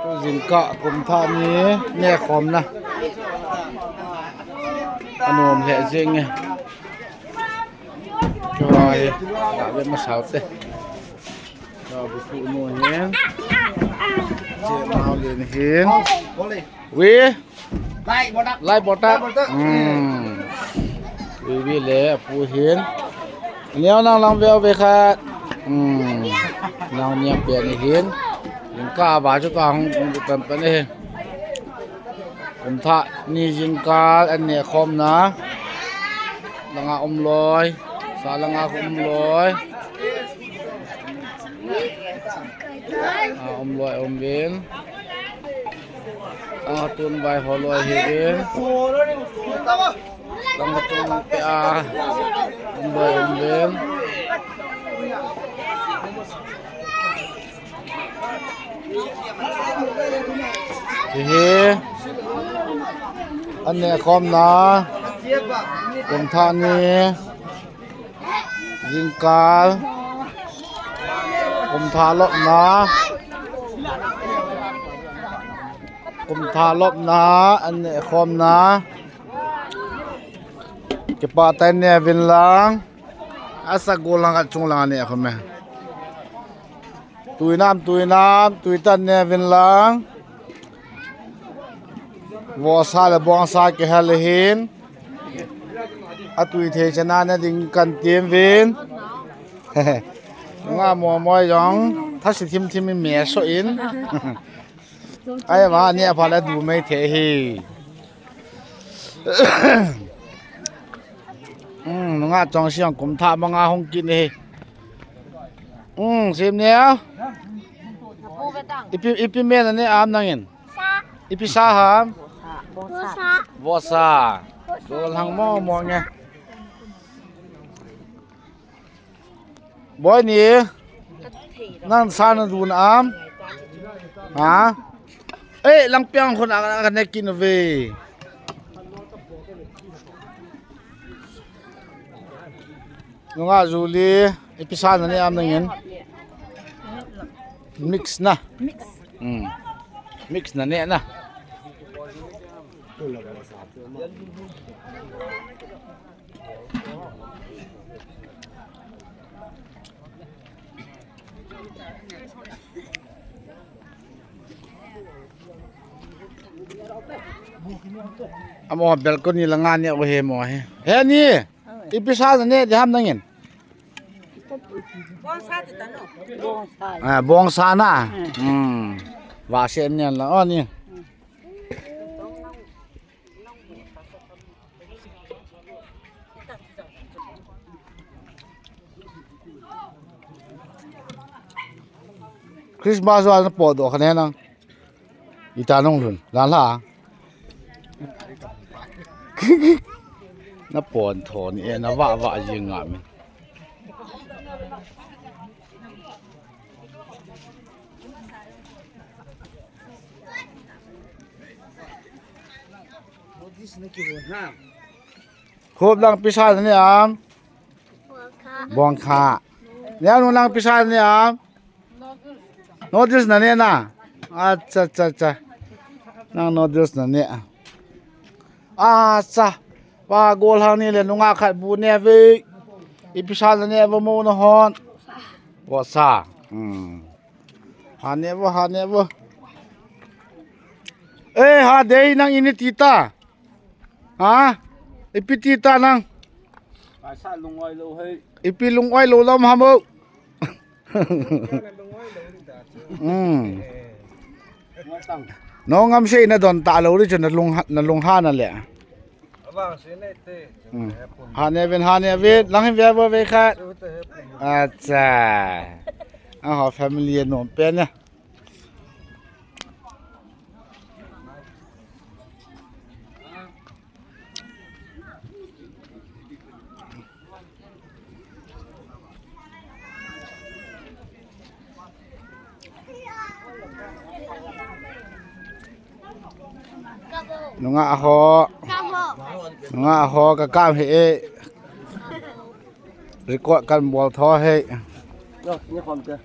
ตัวสิงกะกรมท่านี้แน่คอมนะขนมแหละจริงไงจอยกะเว้นมาเสาเต้จอยบุคุโนเห็นเจ้ามาเรียนเห็นวิไล่บอตักวิเลยผู้เห็นเนี้ยนั่งลำเวลไปค่ะนั่งเนี่ยเปลี่ยนเห็นยิงกาบาจุดต่างเป็นไปนี่ผมท่านี่ยิงกาอันเนี่ยคอมนะลังอาอมลอยสาลังอาอมลอยอมลอยอมเบนตั้งตุนใบพอลอยเห็นตั้งตุนเปียอมลอยอมเบนเฮ้อันนี้คอมนะกรมท่านี้ยิงกาลกรมท่าลบนะกรมท่าลบนะอันนี้คอมนะเก็บปาแต่เนี่ยวินลังอาศักโกลังกับชงลังเนี่ยคอมไหมตุยน้ำตุยตันเนี่ยวินลังวอซาเลบองซาเกฮาเลหินอตุยเทชนะเนี่ยดิงกันเตียมวินง่ามัวมอยยองถ้าสิทิมไม่เมียโซอินไอ้ว่าเนี่ยพอแล้วดูไม่เทฮีง่าจองเสียงกุมท่ามังอาหงกินเฮสิมเนี่ยอีพีเมนอันนี้อามนังอินอีพีซาฮามวอซาโดนหังมอมองไงบอยนี่นั่งซานะดูนอามฮะเอ้ยลังเปียงคนกันได้กินเว้ยน้องอาจูลีอีพีซาอันนี้อามนังอินmix na mix na niya na amo balcony langan niya wahe mo he ni ipisa na niya jam nangin bong sana và sen nha là on nha Christmas wa na podo khane na itanong lun lan la na pon thon e na wa jinga me khốp lang pisa ni am bong kha ya nu lang pisa ni am notice na ne na acha cha cha nang notice na ne acha wa gol hang ni le nunga khat bu ne ve ipisa na ne ba mo na hon wa sa ha ne bo ha dei nang ini tita ha ipiti ta nang sa lungoi lo he ipi lungoi lo lam ha mo no ngam se na don ta lo ri chon na lung ha na le awang se ne te ha ne ve lang he ve ve kha acha a ho family no pen na nunga ho ka kam he record kan bol tho he yo ni khom ke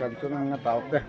กันจนงาตาเด้